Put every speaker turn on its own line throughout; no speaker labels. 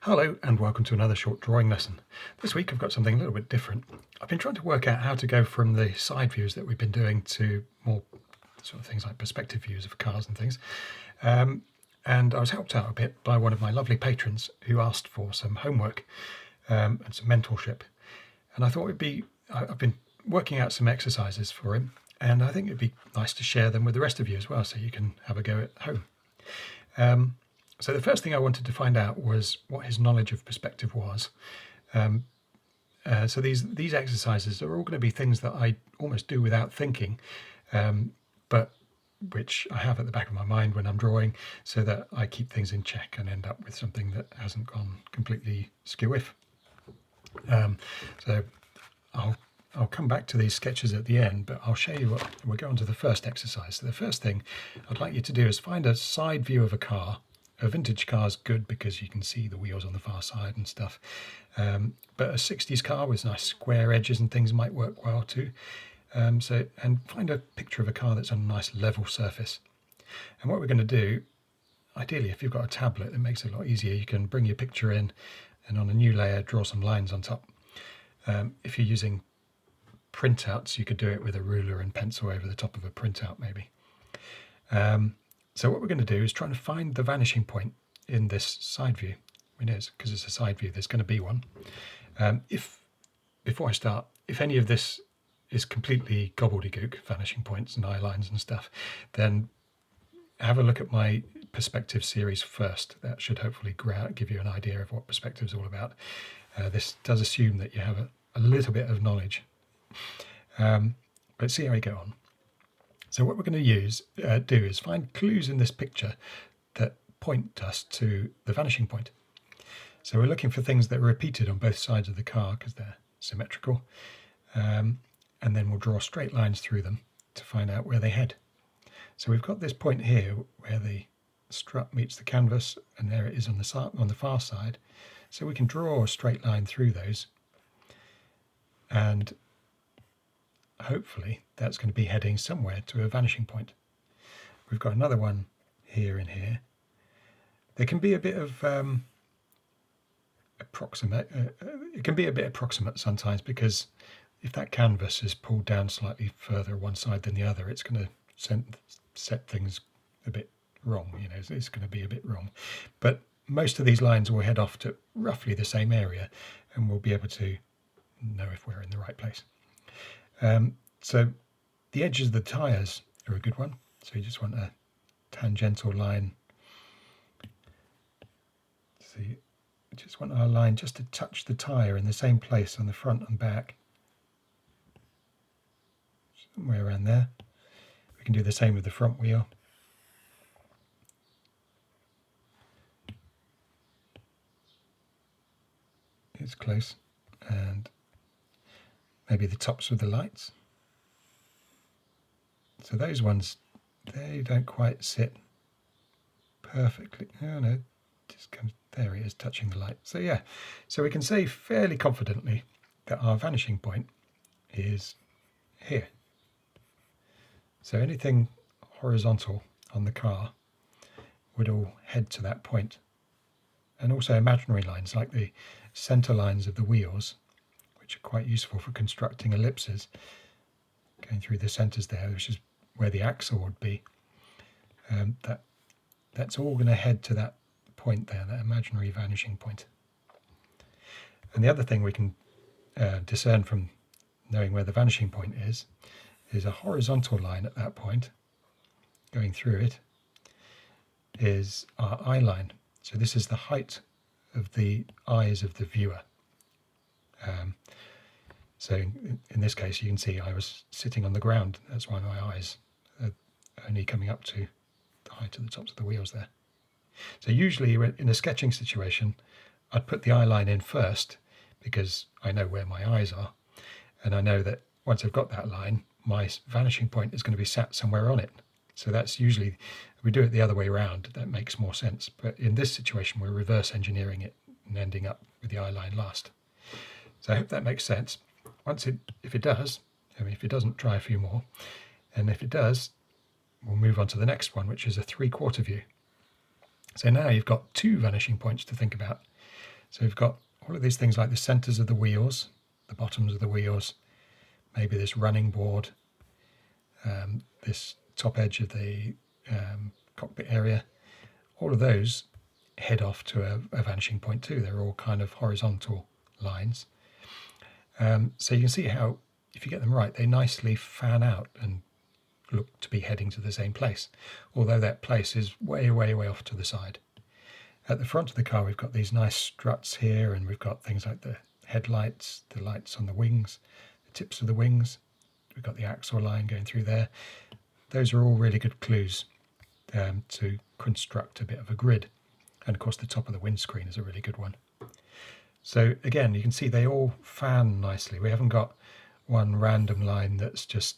Hello and welcome to another short drawing lesson. This week I've got something a little bit different. I've been trying to work out how to go from the side views that we've been doing to more sort of things like perspective views of cars and things. And I was helped out a bit by one of my lovely patrons who asked for some homework and some mentorship. And I thought I've been working out some exercises for him, and I think it'd be nice to share them with the rest of you as well, so you can have a go at home. So the first thing I wanted to find out was what his knowledge of perspective was. So these exercises are all going to be things that I almost do without thinking, but which I have at the back of my mind when I'm drawing, so that I keep things in check and end up with something that hasn't gone completely skew-whiff. So I'll come back to these sketches at the end, but I'll show you what we'll go on to the first exercise. So the first thing I'd like you to do is find a side view of a car. A vintage car is good because you can see the wheels on the far side and stuff. But a 60s car with nice square edges and things might work well too. And find a picture of a car that's on a nice level surface. And what we're going to do, ideally if you've got a tablet, it makes it a lot easier. You can bring your picture in and on a new layer draw some lines on top. If you're using printouts, you could do it with a ruler and pencil over the top of a printout maybe. So what we're going to do is try to find the vanishing point in this side view. I mean, because it's a side view, there's going to be one. Before I start, if any of this is completely gobbledygook, vanishing points and eye lines and stuff, then have a look at my perspective series first. That should hopefully give you an idea of what perspective is all about. This does assume that you have a little bit of knowledge. But see how we go on. So what we're going to do is find clues in this picture that point us to the vanishing point. So we're looking for things that are repeated on both sides of the car because they're symmetrical. And then we'll draw straight lines through them to find out where they head. So we've got this point here where the strut meets the canvas, and there it is on the far side. So we can draw a straight line through those, and hopefully that's going to be heading somewhere to a vanishing point. We've got another one here and here. There can be a bit of approximate. It can be a bit approximate sometimes, because if that canvas is pulled down slightly further one side than the other, it's going to set things a bit wrong. It's going to be a bit wrong. But most of these lines will head off to roughly the same area, and we'll be able to know if we're in the right place. So the edges of the tyres are a good one. So you just want a tangential line. So you just want our line just to touch the tyre in the same place on the front and back. Somewhere around there. We can do the same with the front wheel. It's close. And maybe the tops of the lights. So those ones, they don't quite sit perfectly. Oh no, just comes, there it is touching the light. So yeah, so we can say fairly confidently that our vanishing point is here. So anything horizontal on the car would all head to that point. And also imaginary lines like the center lines of the wheels, which are quite useful for constructing ellipses, going through the centres there, which is where the axle would be. That's all going to head to that point there, that imaginary vanishing point. And the other thing we can discern from knowing where the vanishing point is a horizontal line at that point. Going through it is our eye line. So this is the height of the eyes of the viewer. So in this case, you can see I was sitting on the ground. That's why my eyes are only coming up to the height of the tops of the wheels there. So usually in a sketching situation, I'd put the eye line in first because I know where my eyes are. And I know that once I've got that line, my vanishing point is going to be sat somewhere on it. So that's usually, we do it the other way around. That makes more sense. But in this situation, we're reverse engineering it and ending up with the eye line last. So I hope that makes sense. If it does, if it doesn't, try a few more. And if it does, we'll move on to the next one, which is a 3/4 view. So now you've got two vanishing points to think about. So we've got all of these things like the centres of the wheels, the bottoms of the wheels, maybe this running board, this top edge of the cockpit area. All of those head off to a vanishing point too. They're all kind of horizontal lines. So you can see how, if you get them right, they nicely fan out and look to be heading to the same place, although that place is way, way, way off to the side. At the front of the car, we've got these nice struts here, and we've got things like the headlights, the lights on the wings, the tips of the wings. We've got the axle line going through there. Those are all really good clues to construct a bit of a grid. And of course, the top of the windscreen is a really good one. So again, you can see they all fan nicely. We haven't got one random line that's just,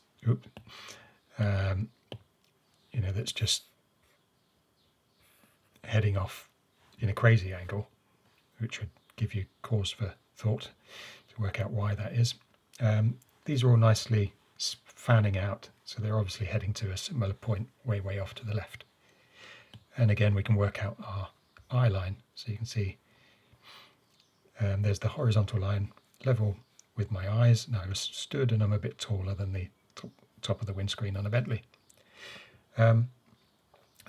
that's just heading off in a crazy angle, which would give you cause for thought to work out why that is. These are all nicely fanning out, so they're obviously heading to a similar point way, way off to the left. And again, we can work out our eye line. So you can see there's the horizontal line level with my eyes. Now I'm stood and I'm a bit taller than the top of the windscreen on a Bentley. So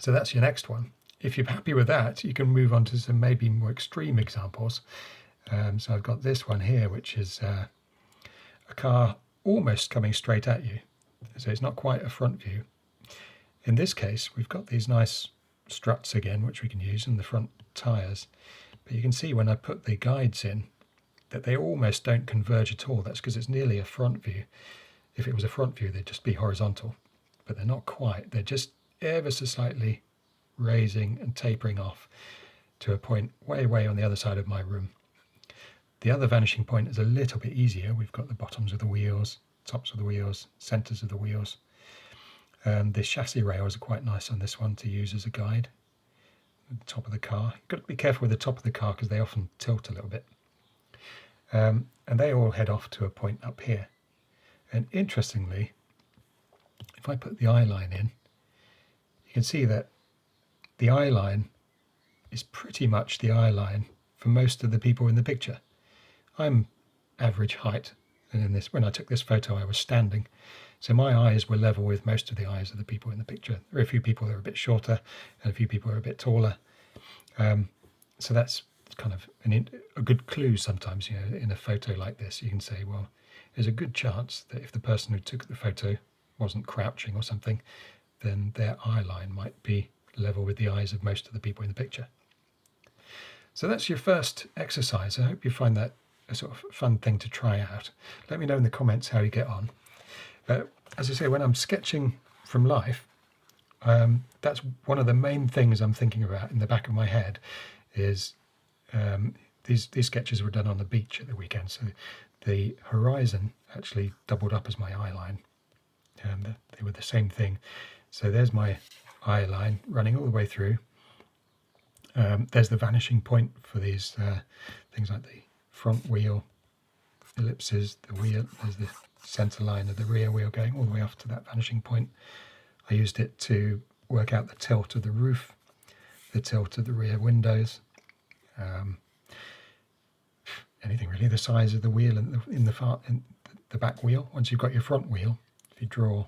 that's your next one. If you're happy with that, you can move on to some maybe more extreme examples. So I've got this one here, which is a car almost coming straight at you. So it's not quite a front view. In this case, we've got these nice struts again, which we can use in the front tyres. But you can see when I put the guides in that they almost don't converge at all. That's because it's nearly a front view. If it was a front view, they'd just be horizontal, but they're not quite. They're just ever so slightly raising and tapering off to a point way, way on the other side of my room. The other vanishing point is a little bit easier. We've got the bottoms of the wheels, tops of the wheels, centres of the wheels. The chassis rails are quite nice on this one to use as a guide. The top of the car. You've got to be careful with the top of the car because they often tilt a little bit. And they all head off to a point up here. And interestingly, if I put the eye line in, you can see that the eye line is pretty much the eye line for most of the people in the picture. I'm average height, and when I took this photo I was standing, so my eyes were level with most of the eyes of the people in the picture. There are a few people that are a bit shorter and a few people are a bit taller. So that's kind of a good clue sometimes, in a photo like this. You can say, well, there's a good chance that if the person who took the photo wasn't crouching or something, then their eye line might be level with the eyes of most of the people in the picture. So that's your first exercise. I hope you find that a sort of fun thing to try out. Let me know in the comments how you get on. As I say, when I'm sketching from life, that's one of the main things I'm thinking about in the back of my head is these sketches were done on the beach at the weekend, so the horizon actually doubled up as my eye line. They were the same thing. So there's my eye line running all the way through. There's the vanishing point for these things like the front wheel ellipses, the wheel, there's the centre line of the rear wheel going all the way off to that vanishing point. I used it to work out the tilt of the roof, the tilt of the rear windows, anything really, the size of the wheel in the back wheel. Once you've got your front wheel, if you draw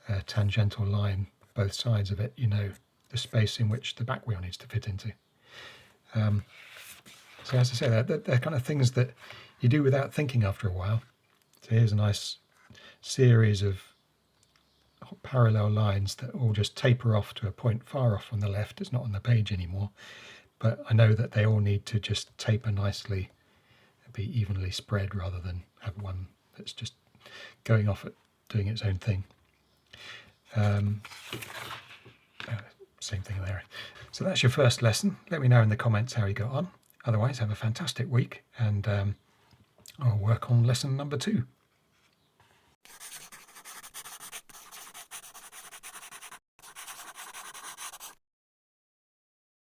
a tangential line both sides of it, you know the space in which the back wheel needs to fit into. So as I say, they're kind of things that you do without thinking after a while. So here's a nice series of parallel lines that all just taper off to a point far off on the left. It's not on the page anymore, but I know that they all need to just taper nicely, be evenly spread rather than have one that's just going off at doing its own thing. Same thing there. So that's your first lesson. Let me know in the comments how you got on. Otherwise, have a fantastic week, and I'll work on lesson number 2.